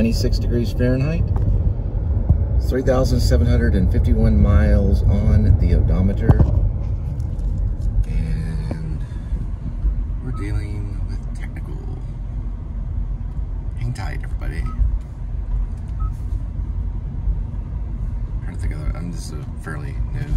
96 degrees Fahrenheit. 3,751 miles on the odometer. And we're dealing with technical. Hang tight, everybody. Trying to think of that. This is a fairly new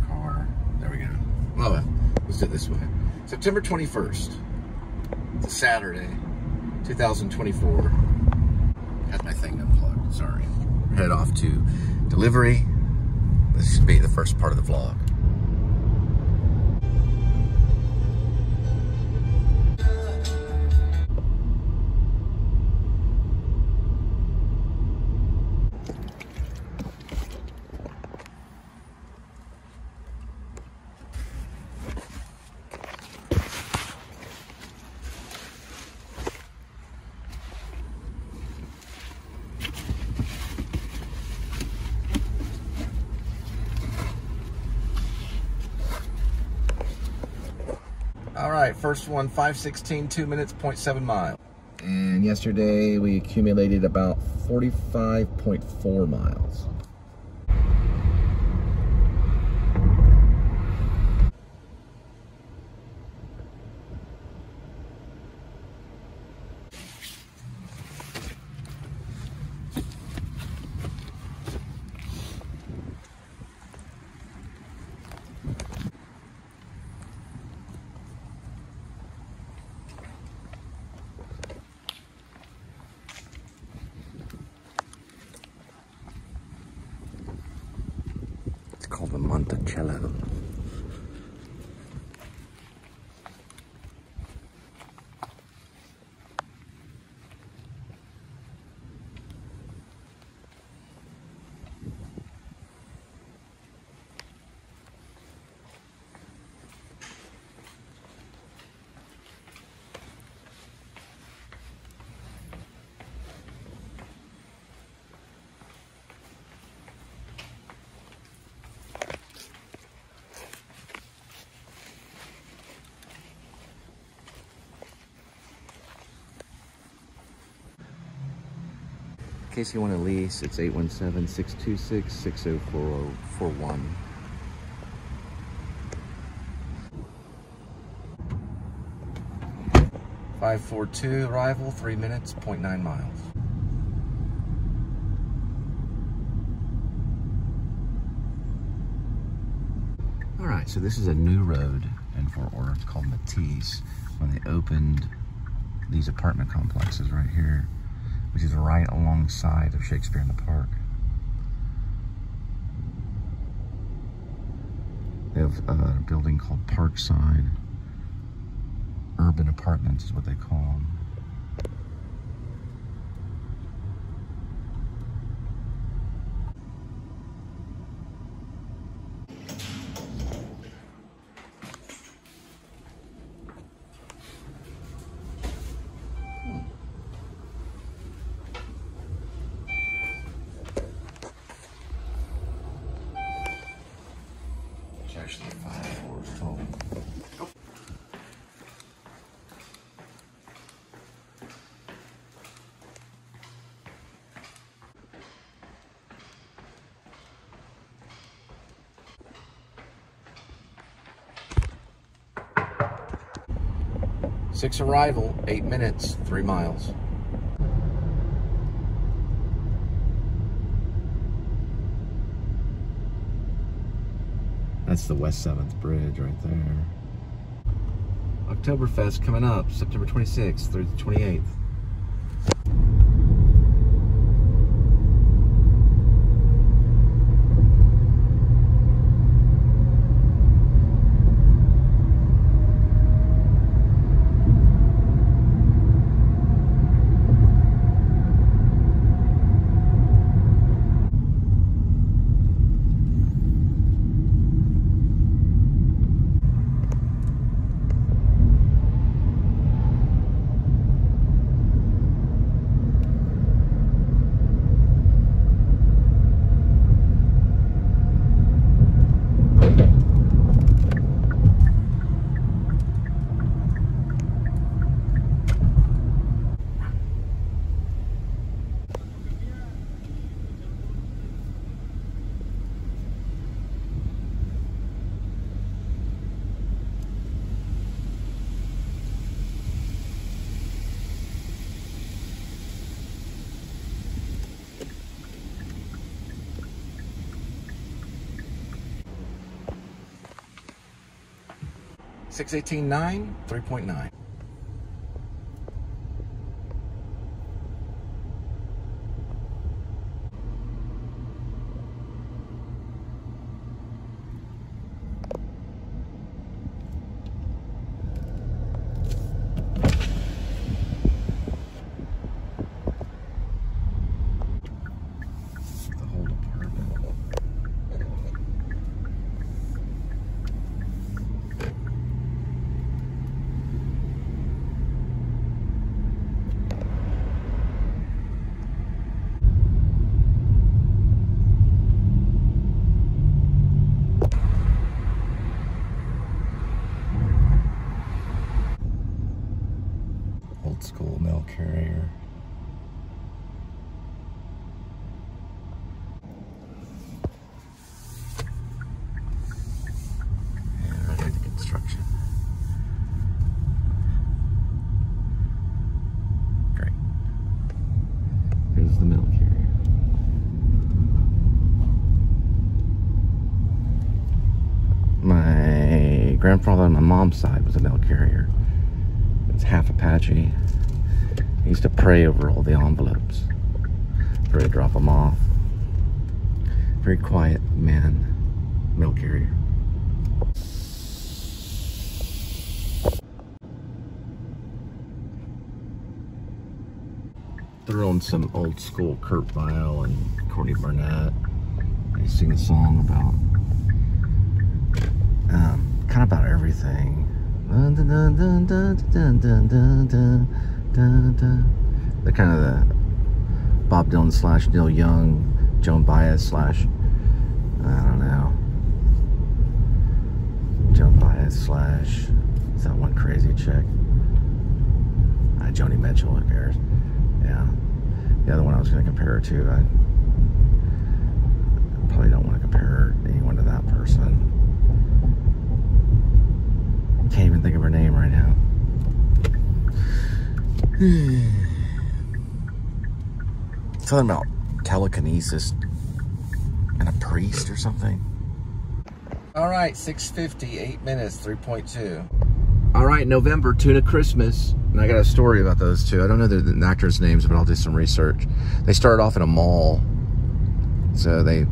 car. There we go. Well, let's do it this way. September 21st. It's a Saturday, 2024. Had my thing unplugged, sorry. Head off to delivery. This should be the first part of the vlog. All right, first one, 5:16, 2 minutes, 0.7 miles. And yesterday we accumulated about 45.4 miles. Called the Monticello. In case you want to lease, it's 817-626-6041. (542) arrival, 3 minutes, 0.9 miles. All right, so this is a new road in Fort Worth. It's called Matisse. When they opened these apartment complexes right here, which is right alongside of Shakespeare in the Park. They have a building called Parkside. Urban apartments is what they call them. Actually 5 floors total. Oh. Six arrival, 8 minutes, 3 miles. That's the West 7th Bridge right there. Oktoberfest coming up, September 26th through the 28th. 618.9, 3.9. Old school mail carrier. And right here, the construction. Great. There's the mail carrier. My grandfather on my mom's side was a mail carrier. It's half Apache. He used to pray over all the envelopes before he drop them off. Very quiet man, mail carrier. Throw in some old school Kurt Weill and Courtney Barnett. They sing a song about kind of about everything. They're kind of the Bob Dylan / Neil Young, Joan Baez / I don't know, Joan Baez / is that one crazy chick? Joni Mitchell, who cares? Yeah. The other one I was going to compare her to, I probably don't want to compare anyone to that person. Can't even think of her name right now. Something about telekinesis and a priest or something. All right, 6:50, 8 minutes, 3.2. All right, November, Tuna Christmas. And I got a story about those two. I don't know the actors' names, but I'll do some research. They started off in a mall. So they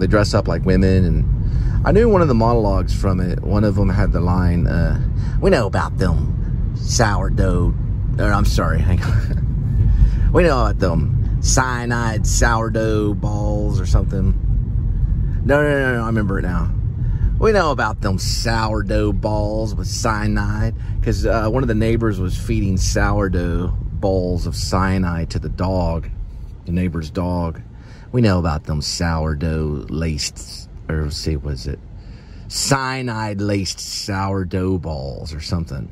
dress up like women, and I knew one of the monologues from it. One of them had the line, we know about them sourdough, or I'm sorry, hang on. We know about them cyanide sourdough balls or something. No, I remember it now. We know about them sourdough balls with cyanide, because one of the neighbors was feeding sourdough balls of cyanide to the dog, the neighbor's dog. We know about them sourdough laced, or see, was it cyanide laced sourdough balls or something?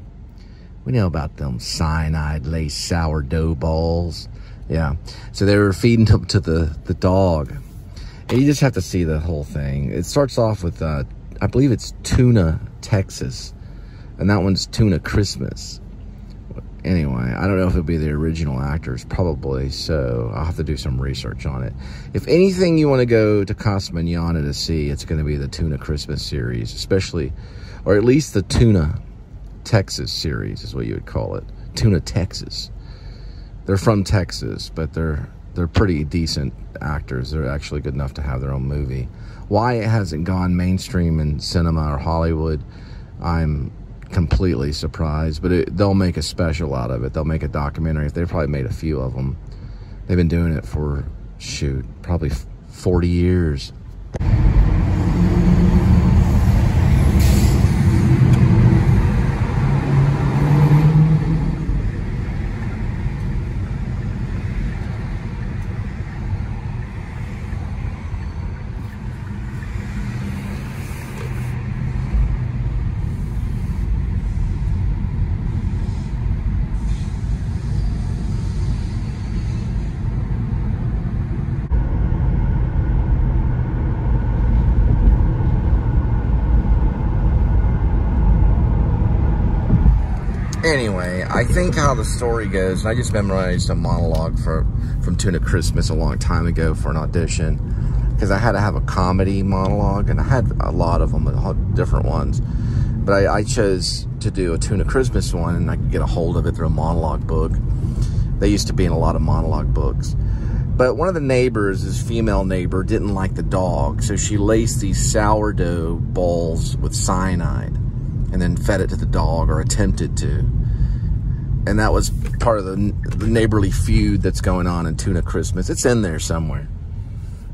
We know about them cyanide laced sourdough balls. Yeah, so they were feeding them to the dog, and you just have to see the whole thing. It starts off with I believe it's Tuna, Texas, and that one's Tuna Christmas. Anyway, I don't know if it'll be the original actors, probably so. I'll have to do some research on it. If anything you want to go to Casa Manana to see, it's going to be the Tuna Christmas series, especially, or at least the Tuna Texas series is what you would call it. Tuna Texas. They're from Texas, but they're pretty decent actors. They're actually good enough to have their own movie. Why it hasn't gone mainstream in cinema or Hollywood, I'm completely surprised. But they'll make a special out of it. They'll make a documentary. They've probably made a few of them. They've been doing it for, shoot, probably 40 years. Anyway, I think how the story goes, and I just memorized a monologue from Tuna Christmas a long time ago for an audition, because I had to have a comedy monologue, and I had a lot of them, different ones. But I chose to do a Tuna Christmas one, and I could get a hold of it through a monologue book. They used to be in a lot of monologue books. But one of the neighbors, his female neighbor, didn't like the dog, so she laced these sourdough balls with cyanide and then fed it to the dog, or attempted to. And that was part of the neighborly feud that's going on in Tuna Christmas. It's in there somewhere.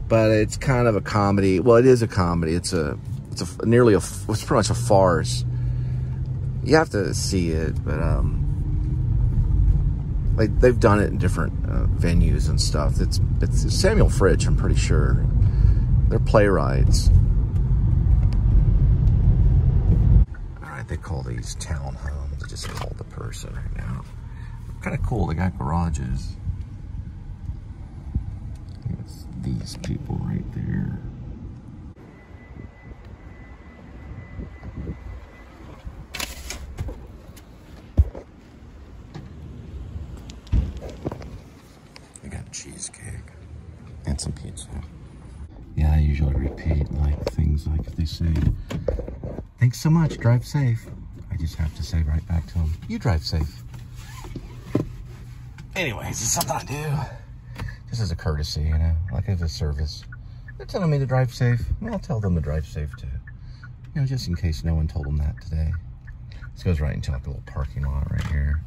But it's kind of a comedy. Well, it is a comedy. It's pretty much a farce. You have to see it, but they've done it in different venues and stuff. It's Samuel Fritsch, I'm pretty sure. They're playwrights. All right, they call these townhomes. They just call the person right now. Kind of cool. They got garages. It's these people right there. Cheesecake and some pizza. Yeah, I usually repeat like things like if they say, "Thanks so much, drive safe," I just have to say right back to them, "You drive safe." Anyways, it's something I do just as a courtesy, you know, like as a service. They're telling me to drive safe, well, I'll tell them to drive safe too, you know, just in case no one told them that today. This goes right into like a little parking lot right here.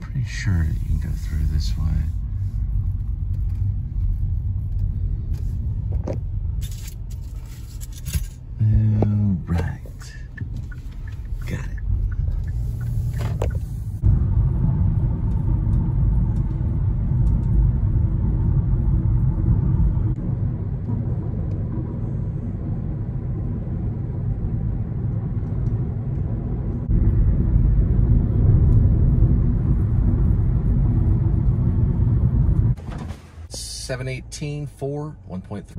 Pretty sure you can go through this way. All right. Got it. $718.4 1.3.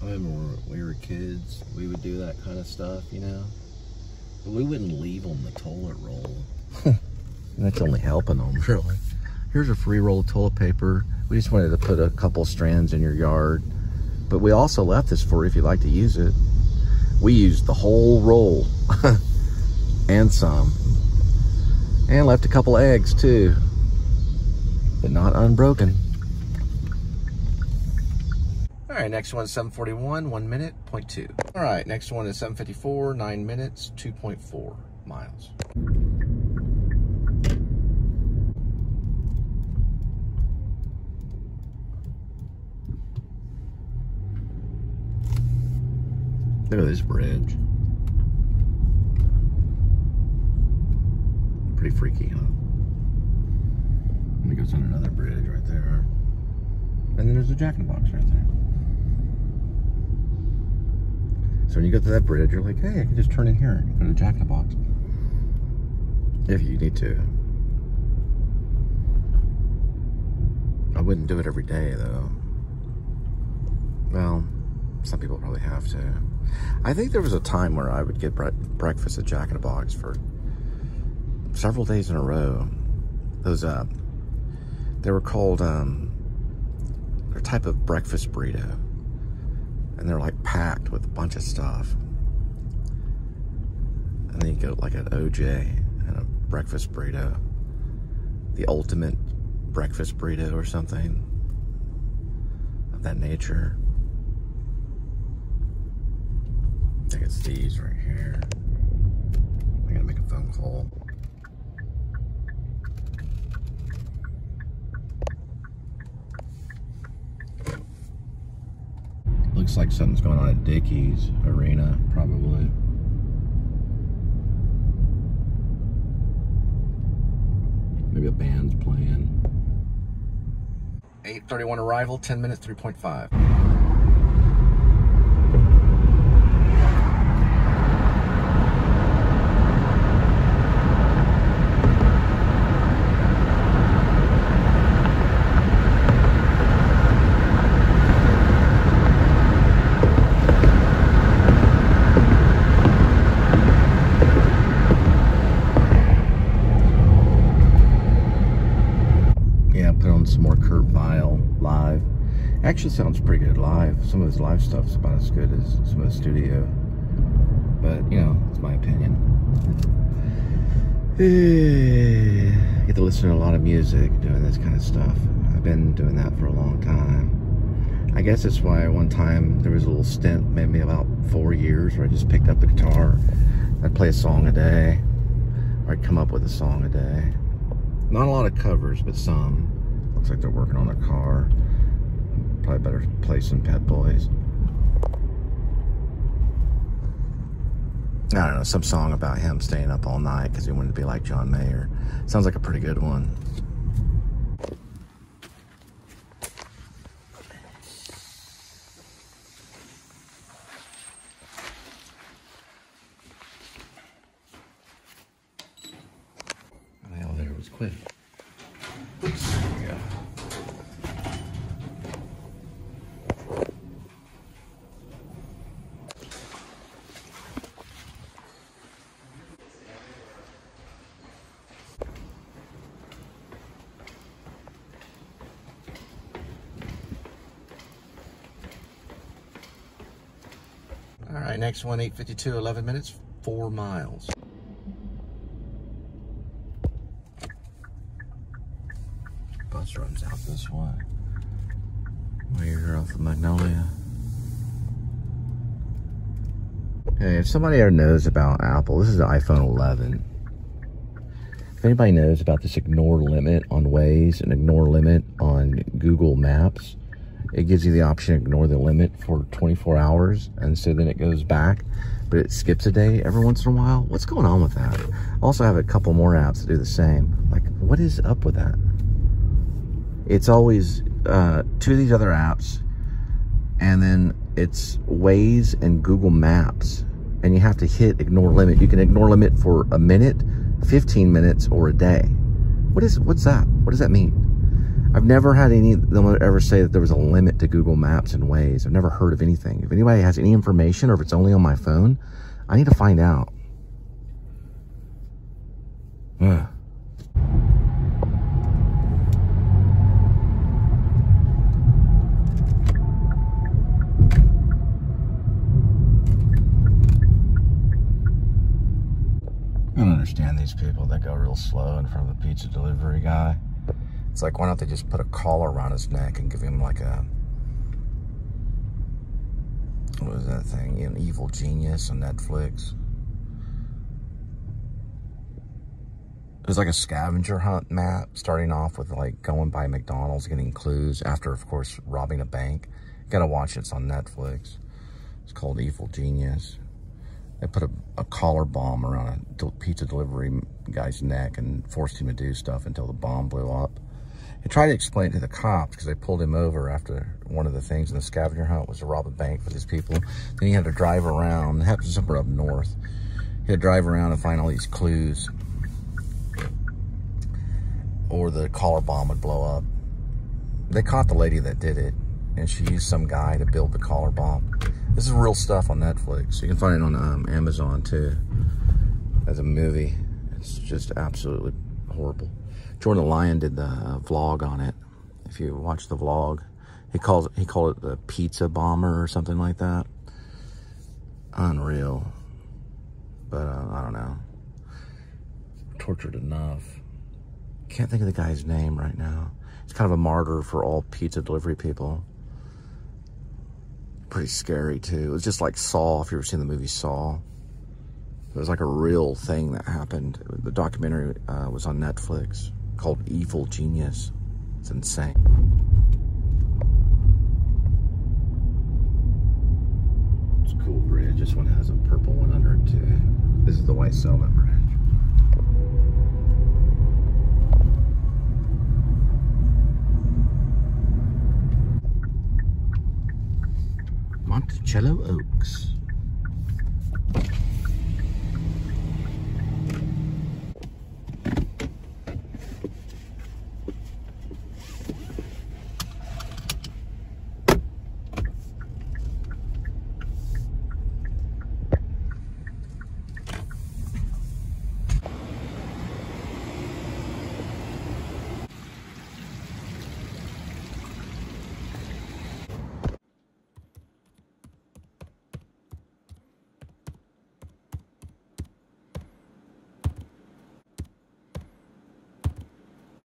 I remember when we were kids, we would do that kind of stuff, you know? But we wouldn't leave on the toilet roll. That's only helping them, really. Here's a free roll of toilet paper. We just wanted to put a couple strands in your yard. But we also left this for you if you'd like to use it. We used the whole roll. And some. And left a couple eggs, too. But not unbroken. All right, next one is 7:41, 1 minute, 0.2. All right, next one is 7:54, 9 minutes, 2.4 miles. Look at this bridge. Pretty freaky, huh? And it goes on another bridge right there. And then there's a Jack-in-the-Box right there. So when you go to that bridge, you're like, hey, I can just turn in here and go to Jack-in-the-Box. If you need to. I wouldn't do it every day, though. Well, some people probably have to. I think there was a time where I would get breakfast at Jack-in-the-Box for several days in a row. Those, they were called, they're a type of breakfast burrito. And they're like packed with a bunch of stuff. And then you get like an OJ and a breakfast burrito. The ultimate breakfast burrito or something of that nature. I think it's these right here. I gotta make a phone call. Looks like something's going on at Dickey's Arena, probably. Maybe a band's playing. 8:31 arrival, 10 minutes, 3.5. Actually sounds pretty good live. Some of his live stuff's about as good as some of the studio. But, you know, it's my opinion. I get to listen to a lot of music doing this kind of stuff. I've been doing that for a long time. I guess that's why one time there was a little stint, maybe about 4 years, where I just picked up the guitar. I'd play a song a day, or I'd come up with a song a day. Not a lot of covers, but some. Looks like they're working on a car. Probably better play some Pet Boys. I don't know, some song about him staying up all night because he wanted to be like John Mayer. Sounds like a pretty good one. The hell there was quick. Oops, there we go. All right, next one, 8:52, 11 minutes, 4 miles. Bus runs out this way. We're off of Magnolia. Hey, if somebody ever knows about Apple, this is the iPhone 11. If anybody knows about this ignore limit on Waze and ignore limit on Google Maps, it gives you the option to ignore the limit for 24 hours, and so then it goes back, but it skips a day every once in a while. What's going on with that? I also have a couple more apps that do the same. Like, what is up with that? It's always 2 of these other apps, and then it's Waze and Google Maps, and you have to hit ignore limit. You can ignore limit for a minute, 15 minutes, or a day. What's that? What does that mean? I've never had any of them ever say that there was a limit to Google Maps and Waze. I've never heard of anything. If anybody has any information, or if it's only on my phone, I need to find out. Ugh. I don't understand these people that go real slow in front of the pizza delivery guy. It's like, why don't they just put a collar around his neck and give him like a, what was that thing? An Evil Genius on Netflix. It was like a scavenger hunt map, starting off with like going by McDonald's, getting clues after, of course, robbing a bank. You gotta watch it, it's on Netflix. It's called Evil Genius. They put a collar bomb around a pizza delivery guy's neck and forced him to do stuff until the bomb blew up. He tried to explain it to the cops because they pulled him over after one of the things in the scavenger hunt was to rob a bank with his people. Then he had to drive around. It happened somewhere up north. He had to drive around and find all these clues, or the collar bomb would blow up. They caught the lady that did it, and she used some guy to build the collar bomb. This is real stuff on Netflix. You can find it on Amazon too as a movie. It's just absolutely horrible. Jordan the Lion did the vlog on it. If you watch the vlog, he called it the pizza bomber or something like that. Unreal. But I don't know. Tortured enough. Can't think of the guy's name right now. He's kind of a martyr for all pizza delivery people. Pretty scary too. It was just like Saw, if you've ever seen the movie Saw. It was like a real thing that happened. The documentary was on Netflix called Evil Genius. It's insane. It's a cool bridge. This one has a purple one under it too. This is the White Settlement Bridge. Monticello Oaks.